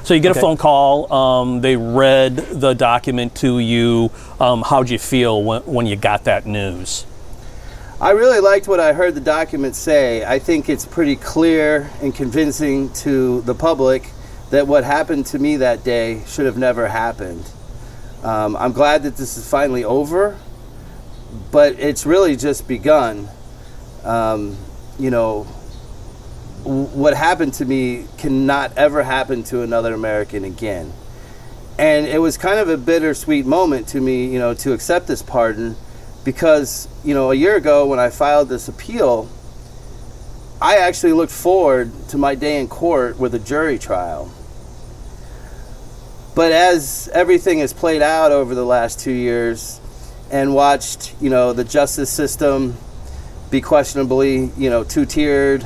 So you get a phone call, they read the document to you. How'd you feel when you got that news? I really liked what I heard the document say. I think it's pretty clear and convincing to the public that what happened to me that day should have never happened. I'm glad that this is finally over, but it's really just begun. You know, what happened to me cannot ever happen to another American again. And it was kind of a bittersweet moment to me, you know, to accept this pardon, because, you know, a year ago when I filed this appeal, I actually looked forward to my day in court with a jury trial. But as everything has played out over the last 2 years and watched, you know, the justice system be questionably, you know, two-tiered,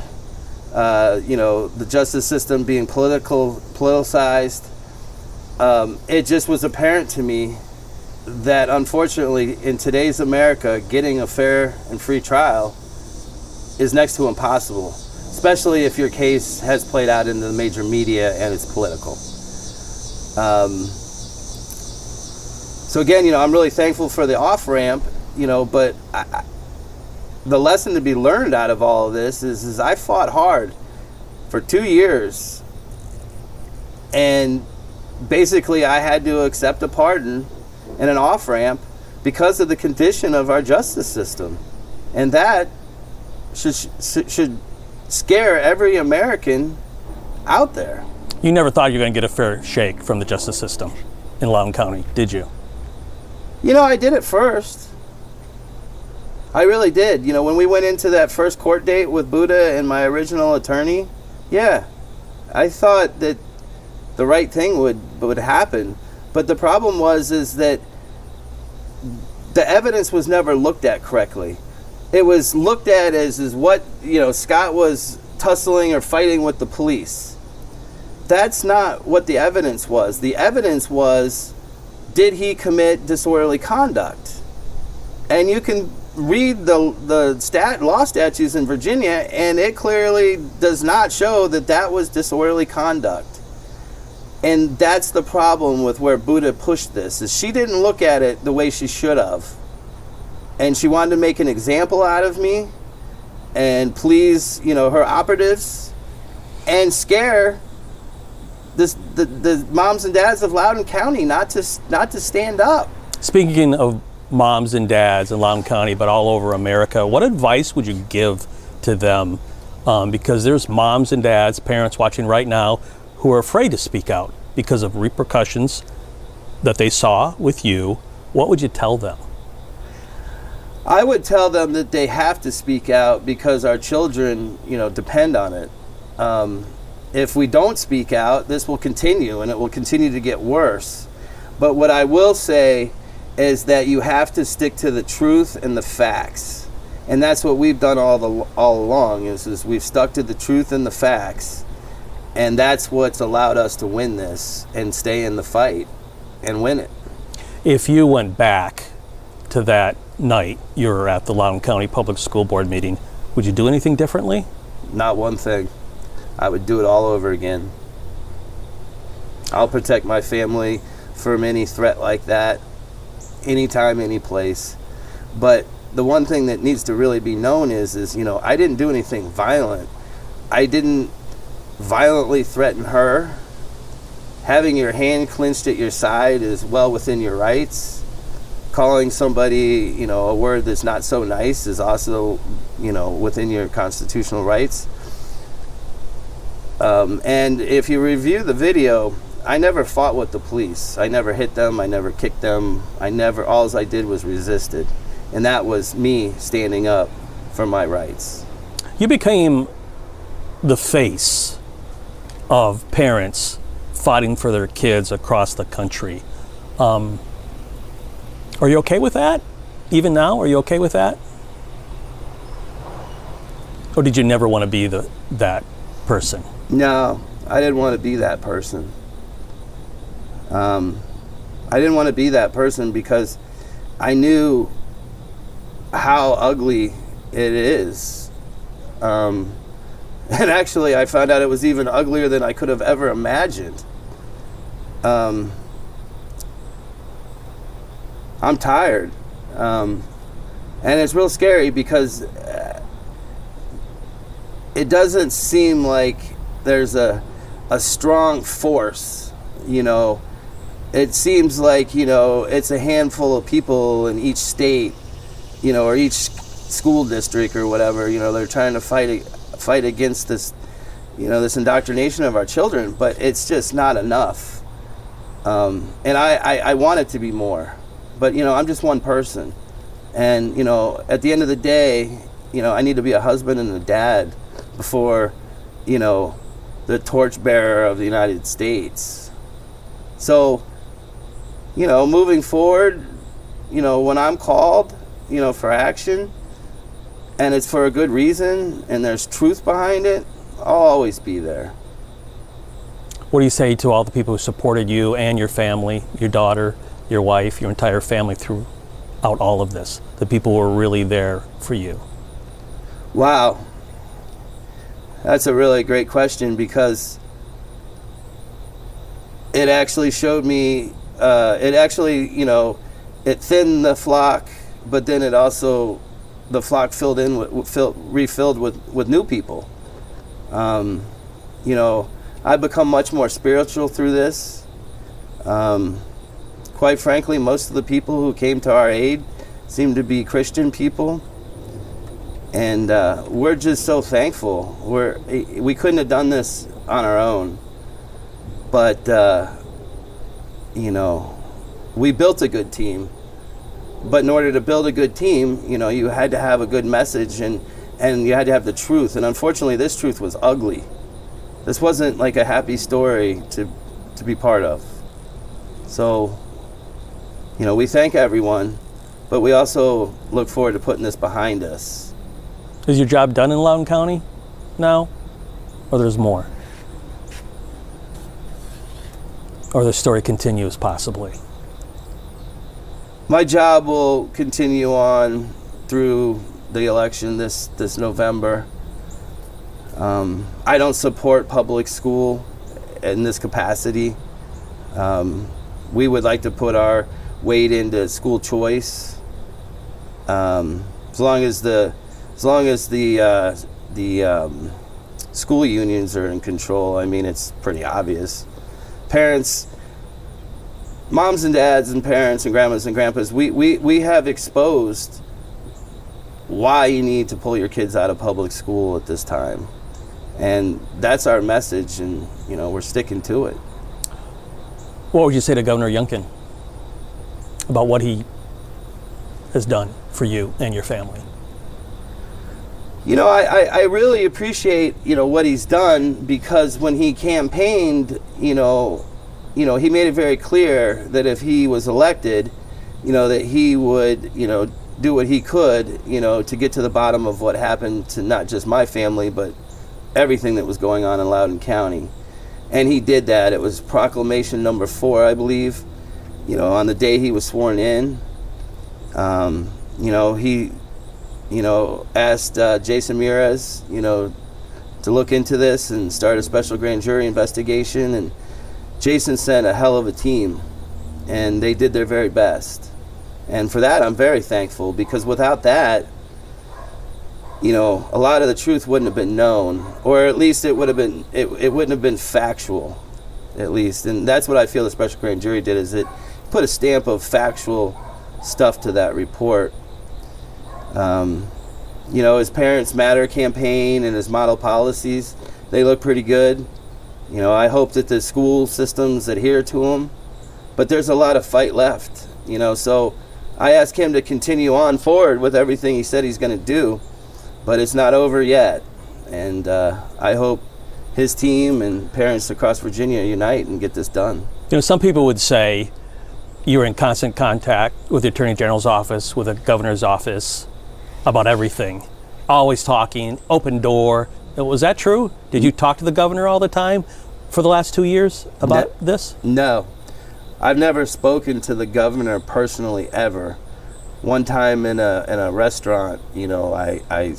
you know, the justice system being politicized, it just was apparent to me that unfortunately in today's America, getting a fair and free trial is next to impossible, especially if your case has played out in the major media and it's political. So again, you know, I'm really thankful for the off-ramp, you know, but the lesson to be learned out of all of this is I fought hard for 2 years, and basically I had to accept a pardon and an off-ramp because of the condition of our justice system. And that should scare every American out there. You never thought you were going to get a fair shake from the justice system in Loudoun County, did you? You know, I did at first. I really did. You know, when we went into that first court date with Buddha and my original attorney, yeah, I thought that the right thing would happen. But the problem is that the evidence was never looked at correctly. It was looked at as what, you know, Scott was tussling or fighting with the police. That's not what the evidence was. The evidence was, did he commit disorderly conduct? And you can read the law statutes in Virginia, and it clearly does not show that that was disorderly conduct. And that's the problem with where Buddha pushed this, is she didn't look at it the way she should have. And she wanted to make an example out of me and please, you know, her operatives and scare the moms and dads of Loudoun County not to stand up. Speaking of moms and dads in Loudoun County, but all over America, what advice would you give to them? Because there's moms and dads, parents watching right now who are afraid to speak out because of repercussions that they saw with you. What would you tell them? I would tell them that they have to speak out because our children, you know, depend on it. If we don't speak out, this will continue, and it will continue to get worse. But what I will say is that you have to stick to the truth and the facts. And that's what we've done all along, is we've stuck to the truth and the facts. And that's what's allowed us to win this and stay in the fight and win it. If you went back to that night you were at the Loudoun County Public School Board meeting, would you do anything differently? Not one thing. I would do it all over again. I'll protect my family from any threat like that, anytime, any place. But the one thing that needs to really be known is, you know, I didn't do anything violent. I didn't violently threaten her. Having your hand clenched at your side is well within your rights. Calling somebody, you know, a word that's not so nice is also, you know, within your constitutional rights. And if you review the video, I never fought with the police. I never hit them. I never kicked them. All I did was resisted. And that was me standing up for my rights. You became the face of parents fighting for their kids across the country. Are you okay with that? Even now, are you okay with that? Or did you never want to be that person? No, I didn't want to be that person. I didn't want to be that person because I knew how ugly it is. And actually, I found out it was even uglier than I could have ever imagined. I'm tired. And it's real scary because it doesn't seem like there's a strong force, you know. It seems like, you know, it's a handful of people in each state, you know, or each school district or whatever, you know, they're trying to fight against this, you know, this indoctrination of our children, but it's just not enough. And I want it to be more, but, you know, I'm just one person. And, you know, at the end of the day, you know, I need to be a husband and a dad before, you know, the torchbearer of the United States. So, you know, moving forward, you know, when I'm called, you know, for action, and it's for a good reason, and there's truth behind it, I'll always be there. What do you say to all the people who supported you and your family, your daughter, your wife, your entire family throughout all of this? The people who were really there for you. Wow. That's a really great question, because it actually showed me, you know, it thinned the flock, but then it also, the flock refilled with new people. You know, I've become much more spiritual through this. Quite frankly, most of the people who came to our aid seem to be Christian people. And we're just so thankful. We couldn't have done this on our own. But, you know, we built a good team. But in order to build a good team, you know, you had to have a good message, and you had to have the truth. And unfortunately, this truth was ugly. This wasn't like a happy story to be part of. So, you know, we thank everyone, but we also look forward to putting this behind us. Is your job done in Loudoun County now, or there's more? Or the story continues, possibly? My job will continue on through the election this November. I don't support public school in this capacity. We would like to put our weight into school choice. As long as the school unions are in control, I mean, it's pretty obvious. Parents, moms and dads and parents and grandmas and grandpas, we have exposed why you need to pull your kids out of public school at this time. And that's our message, and, you know, we're sticking to it. What would you say to Governor Youngkin about what he has done for you and your family? You know, I really appreciate, you know, what he's done, because when he campaigned, you know, he made it very clear that if he was elected, you know, that he would, you know, do what he could, you know, to get to the bottom of what happened to not just my family, but everything that was going on in Loudoun County. And he did that. It was proclamation number 4, I believe, you know, on the day he was sworn in. You know, he, you know, asked Jason Mieres, you know, to look into this and start a special grand jury investigation. And Jason sent a hell of a team, and they did their very best. And for that, I'm very thankful, because without that, you know, a lot of the truth wouldn't have been known, or at least it would have been, it wouldn't have been factual, at least. And that's what I feel the special grand jury did, is it put a stamp of factual stuff to that report. You know, his Parents Matter campaign and his model policies, they look pretty good. You know, I hope that the school systems adhere to them, but there's a lot of fight left, you know, so I asked him to continue on forward with everything he said he's going to do, but it's not over yet. And I hope his team and parents across Virginia unite and get this done. You know, some people would say you were in constant contact with the Attorney General's office, with the governor's office, about everything, always talking, open door. Was that true? Did you talk to the governor all the time for the last 2 years about this? No. I've never spoken to the governor personally, ever. One time in a restaurant, you know, I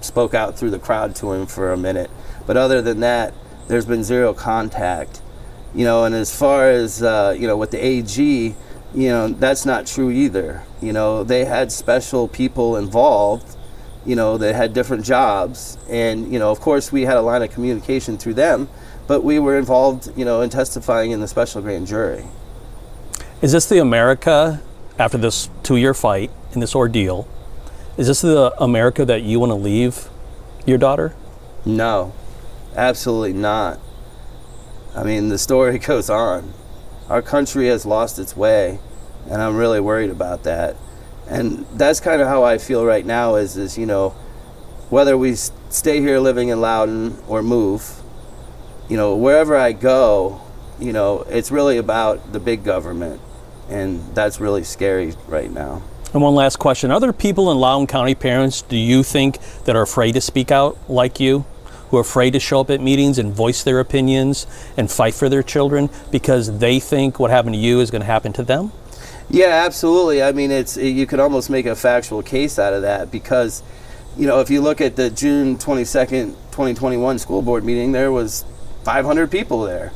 spoke out through the crowd to him for a minute. But other than that, there's been zero contact. And as far as, with the AG, that's not true either. They had special people involved, that had different jobs. And, of course, we had a line of communication through them, but we were involved, in testifying in the special grand jury. Is this the America, after this 2-year fight and this ordeal, is this the America that you want to leave your daughter? No, absolutely not. I mean, the story goes on. Our country has lost its way, and I'm really worried about that. And that's kind of how I feel right now is whether we stay here living in Loudoun or move, wherever I go, it's really about the big government. And that's really scary right now. And one last question. Are there people in Loudoun County, parents, do you think, that are afraid to speak out like you? Who are afraid to show up at meetings and voice their opinions and fight for their children because they think what happened to you is going to happen to them? Yeah, absolutely. I mean, you could almost make a factual case out of that because, if you look at the June 22nd, 2021 school board meeting, there was 500 people there.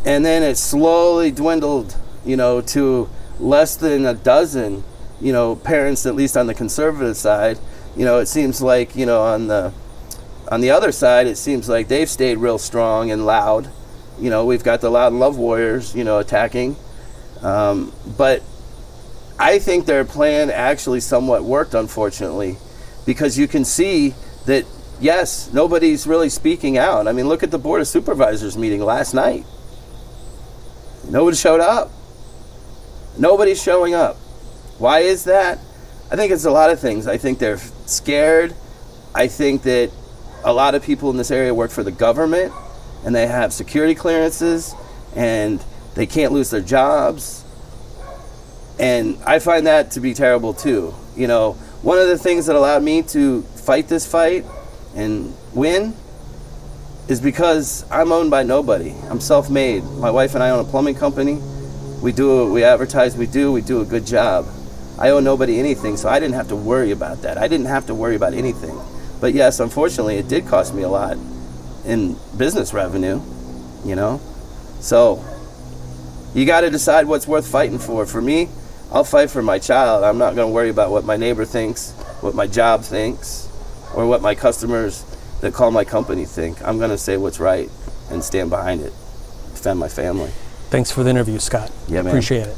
And then it slowly dwindled, to less than a dozen, parents, at least on the conservative side. It seems like, on the other side, it seems like they've stayed real strong and loud. We've got the Loud and Love Warriors, attacking. But I think their plan actually somewhat worked, unfortunately, because you can see that, yes, nobody's really speaking out. I mean, look at the Board of Supervisors meeting last night. Nobody showed up. Nobody's showing up. Why is that? I think it's a lot of things. I think they're scared. I think that a lot of people in this area work for the government, and they have security clearances, and they can't lose their jobs. And I find that to be terrible too. One of the things that allowed me to fight this fight and win is because I'm owned by nobody. I'm self-made. My wife and I own a plumbing company. We advertise, we do a good job. I owe nobody anything, so I didn't have to worry about that. I didn't have to worry about anything. But yes, unfortunately, it did cost me a lot in business revenue, So you got to decide what's worth fighting for. For me, I'll fight for my child. I'm not going to worry about what my neighbor thinks, what my job thinks, or what my customers that call my company think. I'm going to say what's right and stand behind it, defend my family. Thanks for the interview, Scott. Yeah, man. Appreciate it.